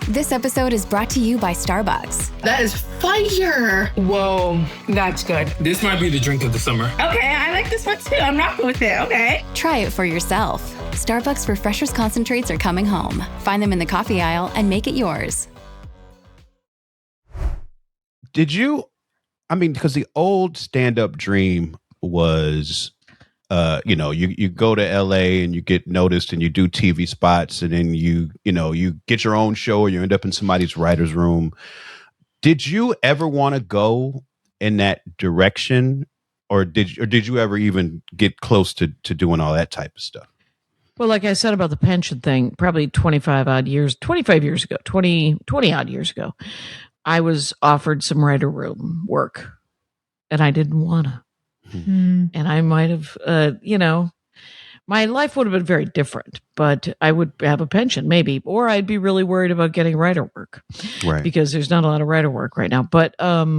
This episode is brought to you by Starbucks. That is fire. Whoa, that's good. This might be the drink of the summer. Okay, I like this one too. I'm rocking with it. Okay. Try it for yourself. Starbucks Refreshers Concentrates are coming home. Find them in the coffee aisle and make it yours. Because the old stand-up dream was, you go to LA and you get noticed and you do TV spots, and then you get your own show, or you end up in somebody's writer's room. Did you ever want to go in that direction, or did you ever even get close to doing all that type of stuff? Well, like I said about the pension thing, probably 25 years ago, 20 odd years ago, I was offered some writer room work, and I didn't want to. And I might have, my life would have been very different, but I would have a pension maybe, or I'd be really worried about getting writer work, right? Because there's not a lot of writer work right now. But I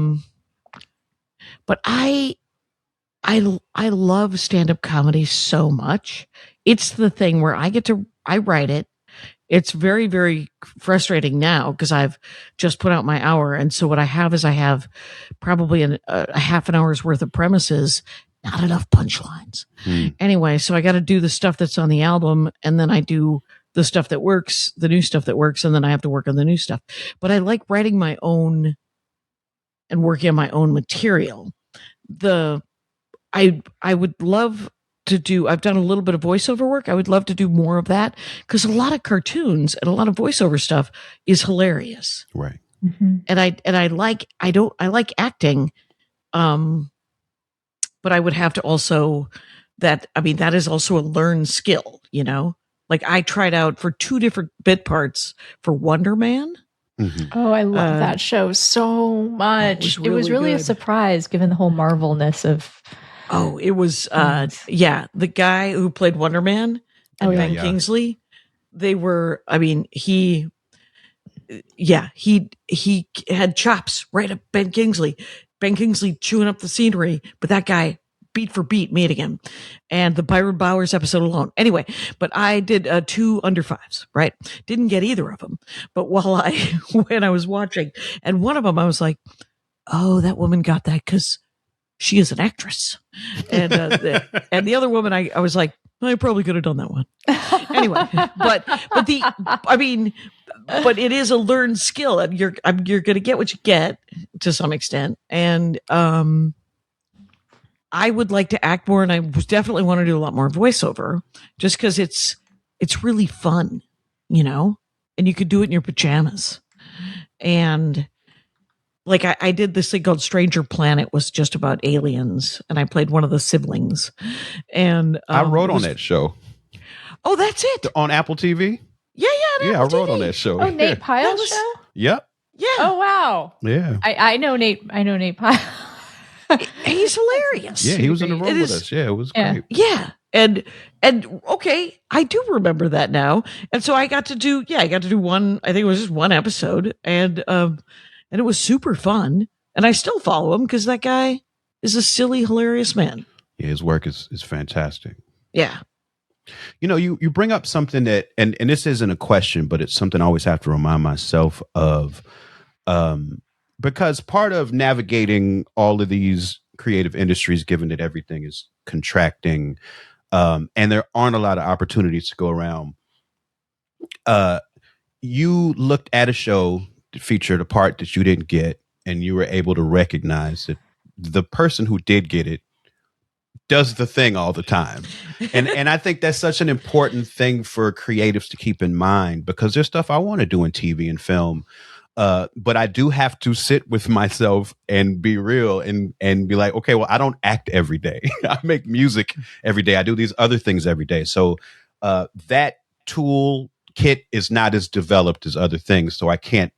love stand-up comedy so much. It's the thing where I write it, it's very, very frustrating now because I've just put out my hour. And so what I have is I have probably a half an hour's worth of premises, not enough punchlines. Anyway, so I got to do the stuff that's on the album, and then I do the stuff that works, the new stuff that works, and then I have to work on the new stuff. But I like writing my own and working on my own material. I would love to do, I've done a little bit of voiceover work. I would love to do more of that because a lot of cartoons and a lot of voiceover stuff is hilarious. Right. And I like acting. But I would have to also that is also a learned skill, you know? Like I tried out for 2 different bit parts for Wonder Man. Oh, I love that show so much. It was really a surprise given the whole Marvelness of. Oh, it was, the guy who played Wonder Man and Ben Kingsley, they were, he had chops right up Ben Kingsley chewing up the scenery, but that guy beat for beat meeting him, and the Byron Bowers episode alone. Anyway, but I did 2 under 5s, right? Didn't get either of them. But when I was watching, and one of them, I was like, oh, that woman got that because she is an actress. And the other woman, I was like, I probably could have done that one. Anyway, but it is a learned skill, and you're going to get what you get to some extent. And I would like to act more, and I definitely want to do a lot more voiceover, just because it's really fun, you know, and you could do it in your pajamas. And like I did this thing called Stranger Planet, was just about aliens, and I played one of the siblings. And I wrote on that show. Oh, that's it. On Apple TV? Yeah. I wrote on that show. Oh, Nate Pyle's show? Yep. Yeah. Oh, wow. Yeah. I know Nate Pyle. He's hilarious. Yeah, he was in the room with us. Yeah, it was great. Yeah. And okay, I do remember that now. And so I got to do one, I think it was just one episode, and it was super fun. And I still follow him because that guy is a silly, hilarious man. Yeah, his work is fantastic. Yeah. You know, you bring up something that, and this isn't a question, but it's something I always have to remind myself of, because part of navigating all of these creative industries, given that everything is contracting, and there aren't a lot of opportunities to go around, you looked at a show that featured a part that you didn't get, and you were able to recognize that the person who did get it does the thing all the time. And I think that's such an important thing for creatives to keep in mind, because there's stuff I want to do in TV and film. But I do have to sit with myself and be real and be like, okay, well, I don't act every day. I make music every day. I do these other things every day. So that tool kit is not as developed as other things. So I can't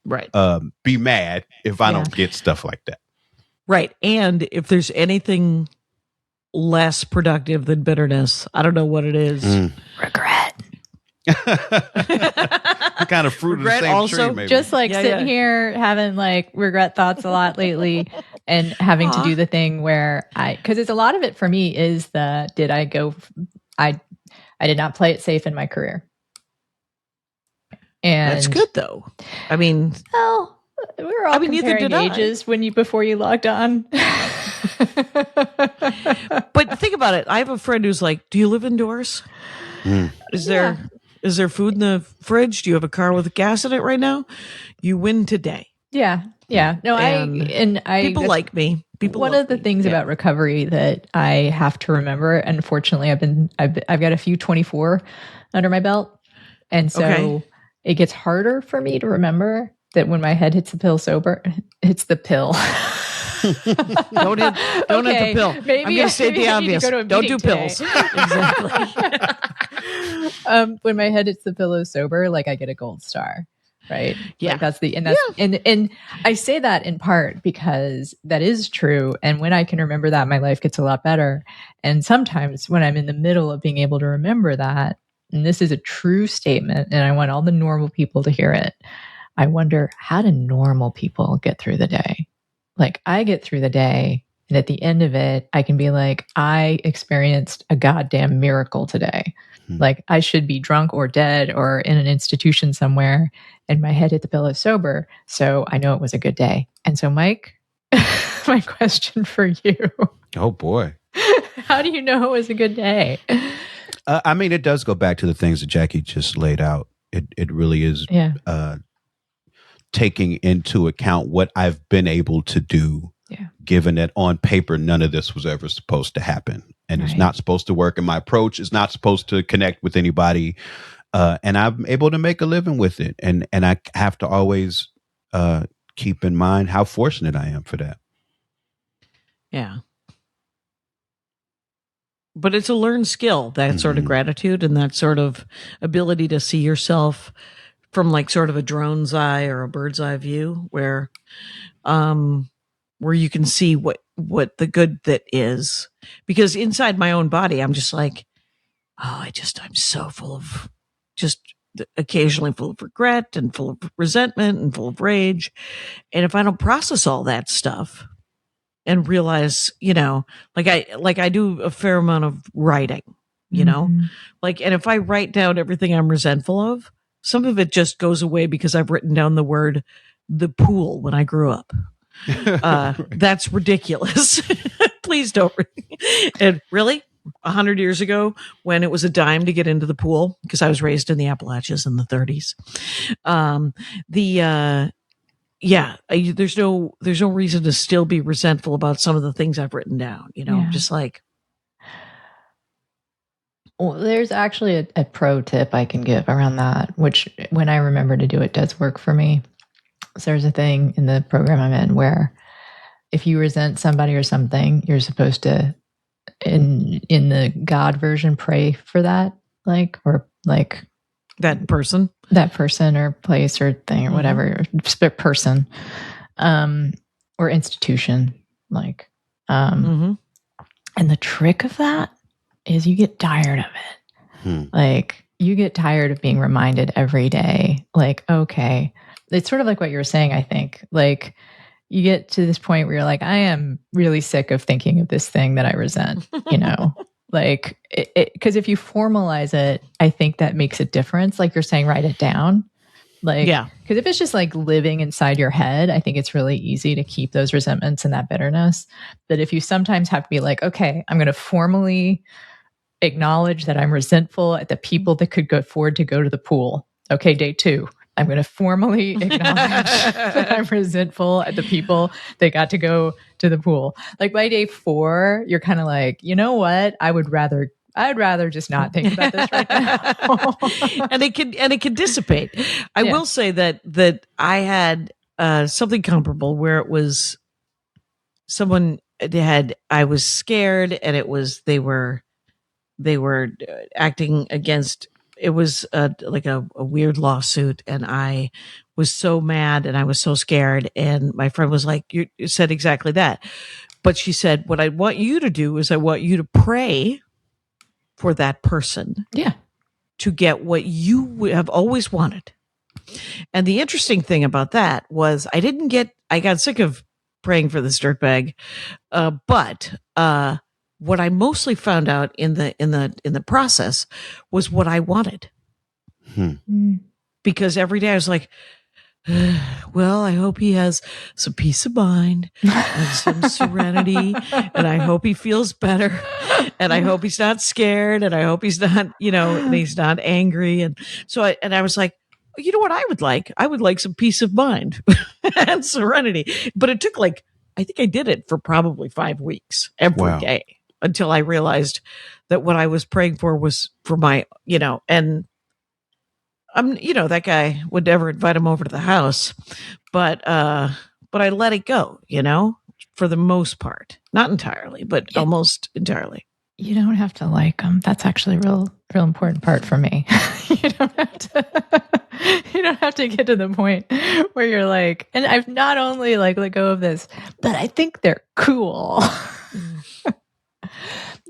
be mad if I don't get stuff like that. Right. And if there's anything less productive than bitterness, I don't know what it is. Regret. Kind of fruit regret of the same also, tree, maybe. Just like sitting here having like regret thoughts a lot lately, and having to do the thing where because it's a lot of it for me is I did not play it safe in my career. And that's good though. I mean, well, we were all comparing ages before you logged on. But think about it. I have a friend who's like, do you live indoors? Is there food in the fridge? Do you have a car with gas in it right now? You win today. Yeah. No, and people like me. One of the things about recovery that I have to remember, and fortunately I've got a few 24 under my belt. And so it gets harder for me to remember that when my head hits the pill. Don't hit the pill. Maybe, I'm going to state the obvious. Don't do today. pills. Exactly. When my head hits the pillow sober, like I get a gold star, right? Yeah. Like and I say that in part because that is true. And when I can remember that, my life gets a lot better. And sometimes when I'm in the middle of being able to remember that, and this is a true statement, and I want all the normal people to hear it, I wonder, how do normal people get through the day? Like I get through the day And at the end of it, I can be like, I experienced a goddamn miracle today. Like I should be drunk or dead or in an institution somewhere and my head hit the pillow sober. So I know it was a good day. And so Mike, my question for you. Oh boy. How do you know it was a good day? I mean, it does go back to the things that Jackie just laid out. It really is taking into account what I've been able to do, given that on paper, none of this was ever supposed to happen. And it's not supposed to work. And my approach is not supposed to connect with anybody. And I'm able to make a living with it. And I have to always keep in mind how fortunate I am for that. Yeah. But it's a learned skill, that sort of gratitude and that sort of ability to see yourself from like sort of a drone's eye or a bird's eye view where you can see what the good that is. Because inside my own body, I'm just like, I'm so full of just occasionally full of regret and full of resentment and full of rage. And if I don't process all that stuff and realize, like I do a fair amount of writing, like, and if I write down everything I'm resentful of, some of it just goes away because I've written down the word, the pool, when I grew up. That's ridiculous. Please don't. And really, 100 years ago, when it was a dime to get into the pool, because I was raised in the Appalachians in the 30s. There's no reason to still be resentful about some of the things I've written down. Just like. Well, there's actually a pro tip I can give around that, which when I remember to do it does work for me. So there's a thing in the program I'm in where if you resent somebody or something, you're supposed to, in the God version, pray for that, or that person or place or thing or whatever, person, or institution, and the trick of that is you get tired of it. Like you get tired of being reminded every day, okay, it's sort of like what you were saying, I think. Like you get to this point where you're like, I am really sick of thinking of this thing that I resent, like because if you formalize it, I think that makes a difference. Like you're saying, write it down. Because if it's just like living inside your head, I think it's really easy to keep those resentments and that bitterness. But if you sometimes have to be like, okay, I'm going to formally acknowledge that I'm resentful at the people that could afford to go to the pool. Okay, day 2. I'm going to formally acknowledge that I'm resentful at the people that got to go to the pool. Like by day 4, you're kind of like, you know what? I'd rather just not think about this right now. and it can dissipate. I will say that I had something comparable where it was I was scared and it was they were acting against. It was like a weird lawsuit, and I was so mad and I was so scared. And my friend was like, "You said exactly that," but she said, "What I want you to do is I want you to pray for that person, to get what you have always wanted." And the interesting thing about that was I got sick of praying for this dirtbag, but what I mostly found out in the process was what I wanted. Because every day I was like, well, I hope he has some peace of mind and some serenity, and I hope he feels better, and I hope he's not scared, and I hope he's not, and he's not angry. And so I was like, you know what I would like? I would like some peace of mind and serenity. But it took I think I did it for probably 5 weeks every day. Until I realized that what I was praying for was for my, and I'm, that guy would never invite him over to the house, but I let it go, for the most part, not entirely, but almost entirely. You don't have to like them. That's actually a real important part for me. You don't have to get to the point where you're like, and I've not only let go of this, but I think they're cool.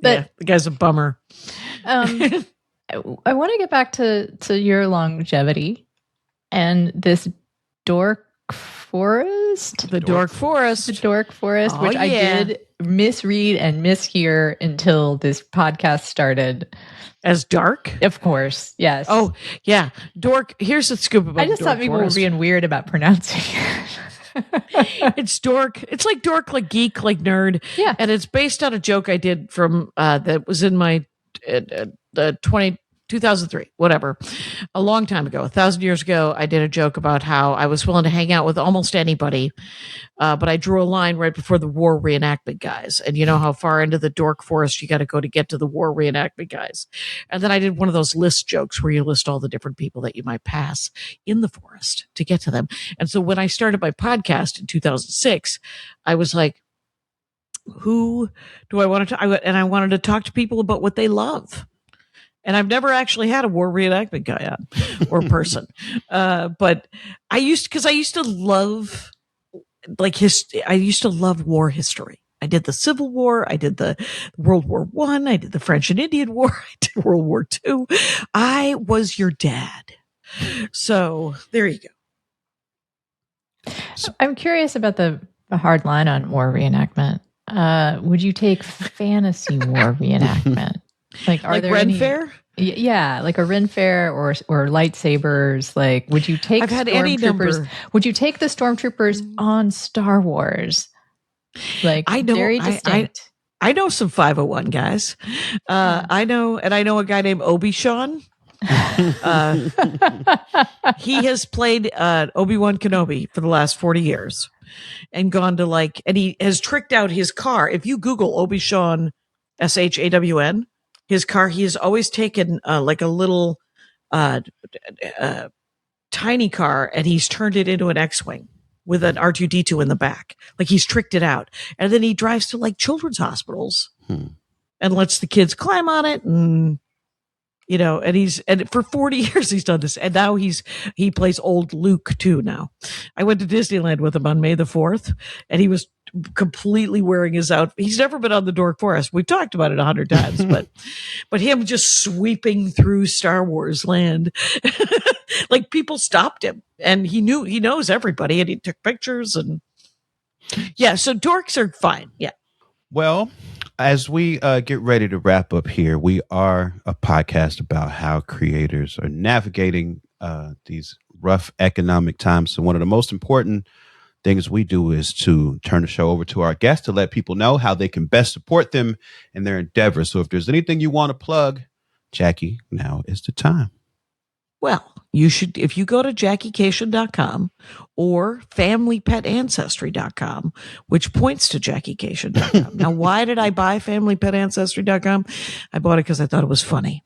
But the guy's a bummer. I want to get back to your longevity and this door Forest? The Dork Forest. The Dork Forest, Oh, which I yeah. did misread and mishear until this podcast started. As dark? Of course, yes. Oh, yeah. Dork. Here's the scoop about I just the thought Dork people Forest. were being weird about pronouncing it. It's dork. It's like dork, like geek, like nerd. Yeah. And it's based on a joke I did from that was in my 2003, whatever, a long time ago, 1,000 years ago. I did a joke about how I was willing to hang out with almost anybody, but I drew a line right before the war reenactment guys. And you know how far into the dork forest you got to go to get to the war reenactment guys. And then I did one of those list jokes where you list all the different people that you might pass in the forest to get to them. And so when I started my podcast in 2006, I was like, who do I want to talk? And I wanted to talk to people about what they love. And I've never actually had a war reenactment guy on or person. But I used to love I used to love war history. I did the Civil War. I did the World War I. I did the French and Indian War. I did World War II. I was your dad. So there you go. I'm curious about the hard line on war reenactment. Would you take fantasy war reenactment? Like, are like there Ren any? Fair? Yeah, like a Ren Fair or lightsabers. Like, would you take? I've had any number. Would you take the stormtroopers on Star Wars? Like, I know, very distinct. I know some 501 guys. I know a guy named Obi-Sean. He has played Obi-Wan Kenobi for the last 40 years and gone to and he has tricked out his car. If you Google Obi-Sean, SHAWN, his car, he has always taken like a little tiny car and he's turned it into an X-Wing with an R2-D2 in the back. Like, he's tricked it out. And then he drives to like children's hospitals and lets the kids climb on it. And, you know, and for 40 years he's done this. And now he plays old Luke too now. I went to Disneyland with him on May the 4th and he was completely wearing his outfit. He's never been on the Dork Forest. We've talked about it 100 times, but him just sweeping through Star Wars land, like, people stopped him and he knows everybody and he took pictures and yeah. So dorks are fine. Yeah. Well, as we get ready to wrap up here, we are a podcast about how creators are navigating these rough economic times. So one of the most important things we do is to turn the show over to our guests to let people know how they can best support them in their endeavors. So if there's anything you want to plug, Jackie, now is the time. Well, you should, if you go to JackieKashian.com or FamilyPetAncestry.com, which points to JackieKashian.com. Now, why did I buy FamilyPetAncestry.com? I bought it because I thought it was funny.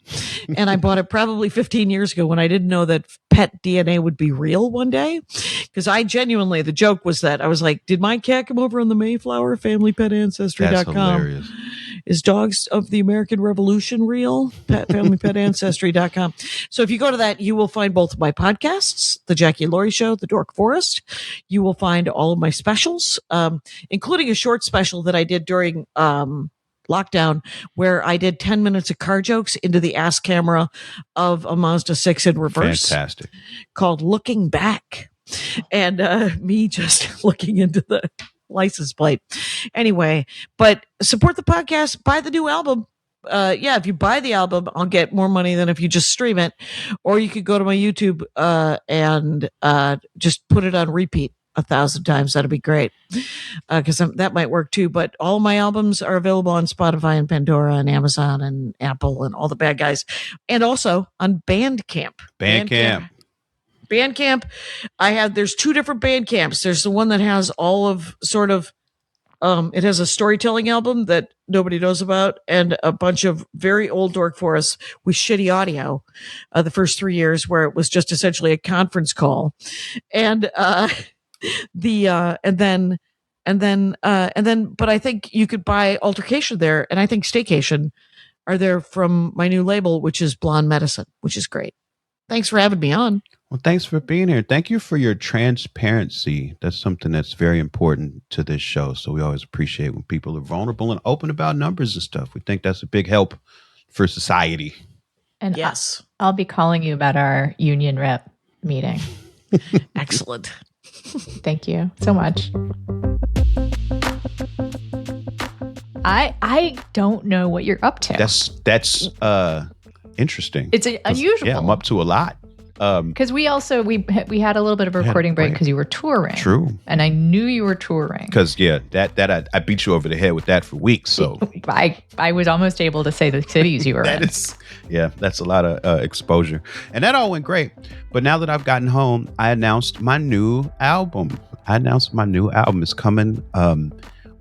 And I bought it probably 15 years ago when I didn't know that pet DNA would be real one day. Because I genuinely, the joke was that I was like, did my cat come over on the Mayflower? FamilyPetAncestry.com. That's hilarious. Is Dogs of the American Revolution real? FamilyPetAncestry.com. So if you go to that, you will find both of my podcasts, The Jackie and Laurie Show, The Dork Forest. You will find all of my specials, including a short special that I did during lockdown where I did 10 minutes of car jokes into the ass camera of a Mazda 6 in reverse. Fantastic. Called Looking Back. And me just looking into the license plate. Anyway, but support the podcast, buy the new album. If you buy the album, I'll get more money than if you just stream it. Or you could go to my YouTube and just put it on repeat 1,000 times. That'd be great. Because that might work too. But all my albums are available on Spotify and Pandora and Amazon and Apple and all the bad guys. And also on Bandcamp. Bandcamp, there's two different Bandcamps. There's the one that has all of sort of, it has a storytelling album that nobody knows about and a bunch of very old Dork Forests with shitty audio, the first 3 years where it was just essentially a conference call. And, but I think you could buy Altercation there. And I think Staycation are there from my new label, which is Blonde Medicine, which is great. Thanks for having me on. Well, thanks for being here. Thank you for your transparency. That's something that's very important to this show. So we always appreciate when people are vulnerable and open about numbers and stuff. We think that's a big help for society. And yes, I'll be calling you about our union rep meeting. Excellent. Thank you so much. I don't know what you're up to. That's interesting. It's unusual. Yeah, I'm up to a lot. Because we had a little bit of a recording break because you were touring. True. And I knew you were touring. Because that I beat you over the head with that for weeks. So I was almost able to say the cities you were in. That's a lot of exposure. And that all went great. But now that I've gotten home, I announced my new album. It's coming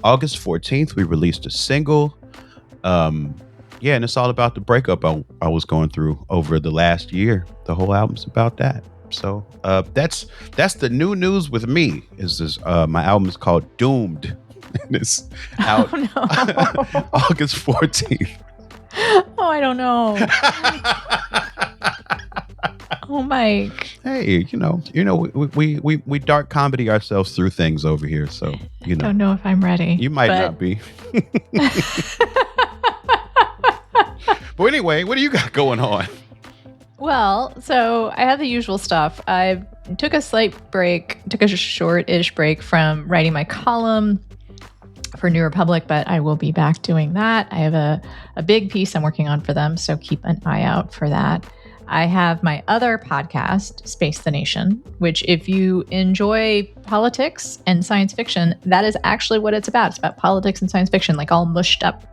August 14th. We released a single. And it's all about the breakup I was going through over the last year. The whole album's about that. So that's the new news with me. Is this my album is called Doomed. And it's out August 14th. Oh, I don't know. Oh, Mike. Hey, we dark comedy ourselves through things over here. So I don't know if I'm ready. You might not be. But anyway, what do you got going on? Well, so I have the usual stuff. I took a short-ish break from writing my column for New Republic, but I will be back doing that. I have a big piece I'm working on for them, so keep an eye out for that. I have my other podcast, Space the Nation, which if you enjoy politics and science fiction, that is actually what it's about. It's about politics and science fiction, like all mushed up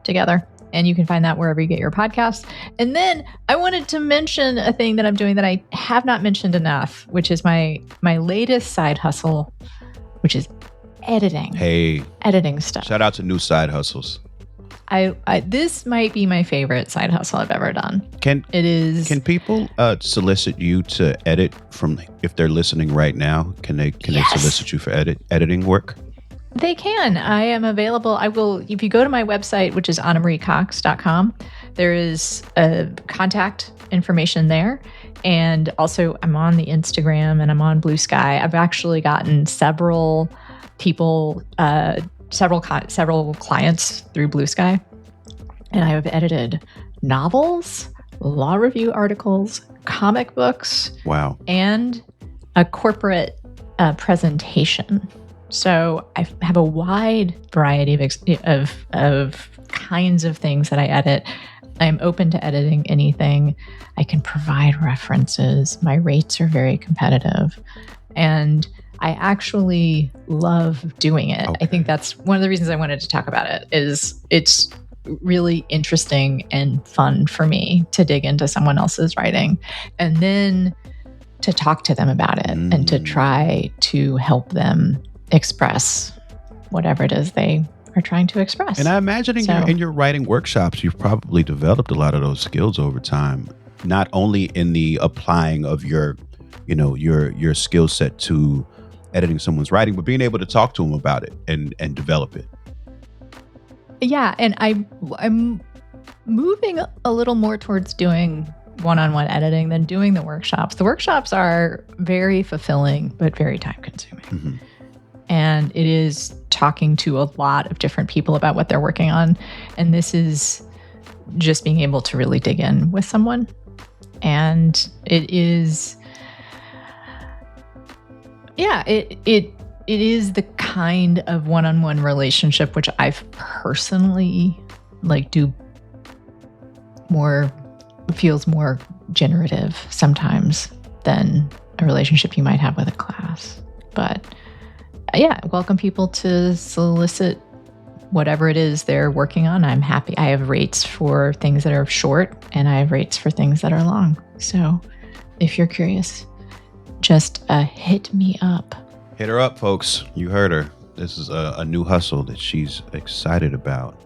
together. And you can find that wherever you get your podcasts. And then I wanted to mention a thing that I'm doing that I have not mentioned enough, which is my latest side hustle, which is editing. Hey. Editing stuff. Shout out to new side hustles. This might be my favorite side hustle I've ever done. Can people solicit you to edit from, if they're listening right now? Can they solicit you for editing work? They can. I am available. I will, if you go to my website, which is annamariecox.com, there is contact information there. And also I'm on the Instagram and I'm on Blue Sky. I've actually gotten several people, several clients through Blue Sky. And I have edited novels, law review articles, comic books. Wow. And a corporate presentation. So I have a wide variety of kinds of things that I edit. I'm open to editing anything. I can provide references. My rates are very competitive. And I actually love doing it. Okay. I think that's one of the reasons I wanted to talk about it is it's really interesting and fun for me to dig into someone else's writing and then to talk to them about it and to try to help them express whatever it is they are trying to express. And I imagine in your writing workshops, you've probably developed a lot of those skills over time, not only in the applying of your skill set to editing someone's writing, but being able to talk to them about it and develop it. Yeah. And I'm moving a little more towards doing one-on-one editing than doing the workshops. The workshops are very fulfilling, but very time consuming. Mm-hmm. And it is talking to a lot of different people about what they're working on. And this is just being able to really dig in with someone. And it is, it is the kind of one-on-one relationship which I've personally feels more generative sometimes than a relationship you might have with a class. But yeah, welcome people to solicit whatever it is they're working on. I'm happy. I have rates for things that are short and I have rates for things that are long. So if you're curious, just hit me up. Hit her up, folks. You heard her. This is a new hustle that she's excited about.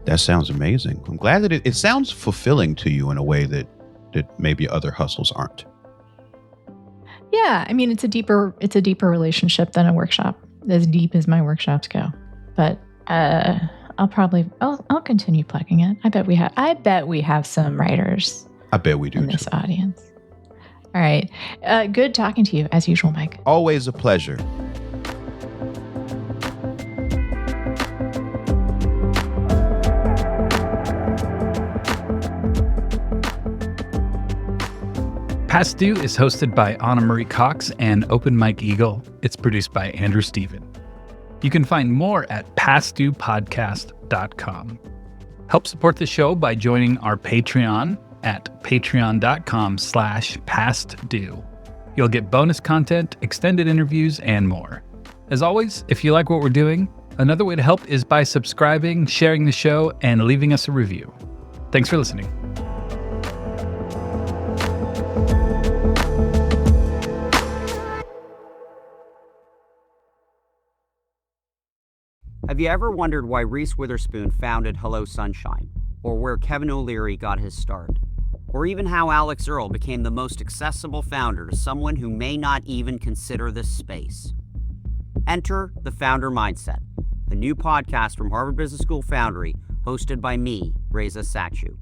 That sounds amazing. I'm glad that it sounds fulfilling to you in a way that maybe other hustles aren't. Yeah, I mean, it's a deeper relationship than a workshop, as deep as my workshops go. But I'll continue plugging it. I bet we have some writers. I bet we do in this audience. All right, good talking to you as usual, Mike. Always a pleasure. Past Due is hosted by Anna Marie Cox and Open Mike Eagle. It's produced by Andrew Steven. You can find more at pastduepodcast.com. Help support the show by joining our Patreon at patreon.com/pastdue. You'll get bonus content, extended interviews, and more. As always, if you like what we're doing, another way to help is by subscribing, sharing the show, and leaving us a review. Thanks for listening. Have you ever wondered why Reese Witherspoon founded Hello Sunshine? Or where Kevin O'Leary got his start? Or even how Alex Earle became the most accessible founder to someone who may not even consider this space? Enter The Founder Mindset, a new podcast from Harvard Business School Foundry, hosted by me, Reza Satchu.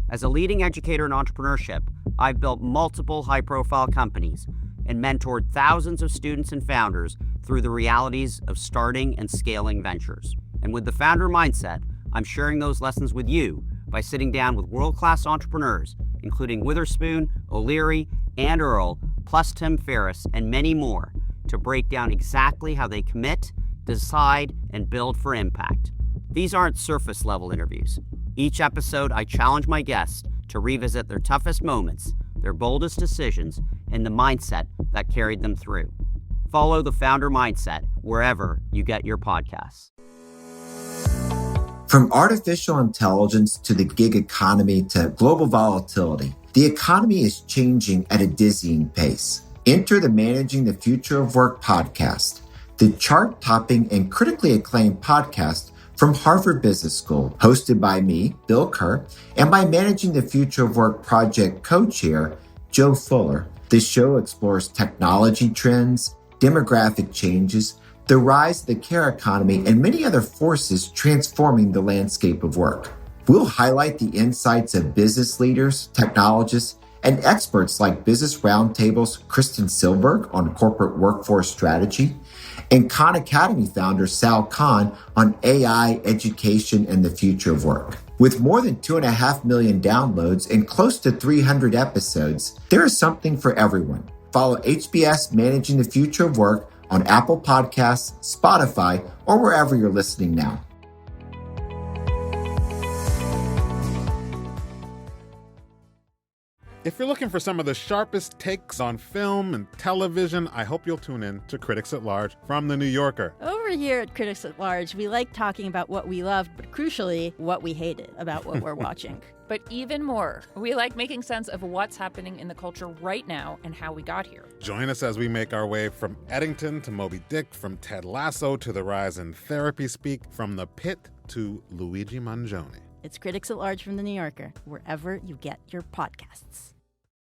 As a leading educator in entrepreneurship, I've built multiple high-profile companies and mentored thousands of students and founders through the realities of starting and scaling ventures. And with The Founder Mindset, I'm sharing those lessons with you by sitting down with world-class entrepreneurs, including Witherspoon, O'Leary, and Earle, plus Tim Ferriss, and many more, to break down exactly how they commit, decide, and build for impact. These aren't surface-level interviews. Each episode, I challenge my guests to revisit their toughest moments, their boldest decisions, and the mindset that carried them through. Follow The Founder Mindset wherever you get your podcasts. From artificial intelligence to the gig economy to global volatility, the economy is changing at a dizzying pace. Enter the Managing the Future of Work podcast, the chart-topping and critically acclaimed podcast from Harvard Business School, hosted by me, Bill Kerr, and by Managing the Future of Work project co-chair, Joe Fuller. This show explores technology trends, demographic changes, the rise of the care economy, and many other forces transforming the landscape of work. We'll highlight the insights of business leaders, technologists, and experts like Business Roundtable's Kristen Silberg on corporate workforce strategy, and Khan Academy founder Sal Khan on AI, education, and the future of work. With more than 2.5 million downloads and close to 300 episodes, there is something for everyone. Follow HBS Managing the Future of Work on Apple Podcasts, Spotify, or wherever you're listening now. If you're looking for some of the sharpest takes on film and television, I hope you'll tune in to Critics at Large from The New Yorker. Over here at Critics at Large, we like talking about what we loved, but crucially, what we hated about what we're watching. But even more, we like making sense of what's happening in the culture right now and how we got here. Join us as we make our way from Eddington to Moby Dick, from Ted Lasso to the rise in therapy speak, from The Pit to Luigi Mangione. It's Critics at Large from The New Yorker, wherever you get your podcasts.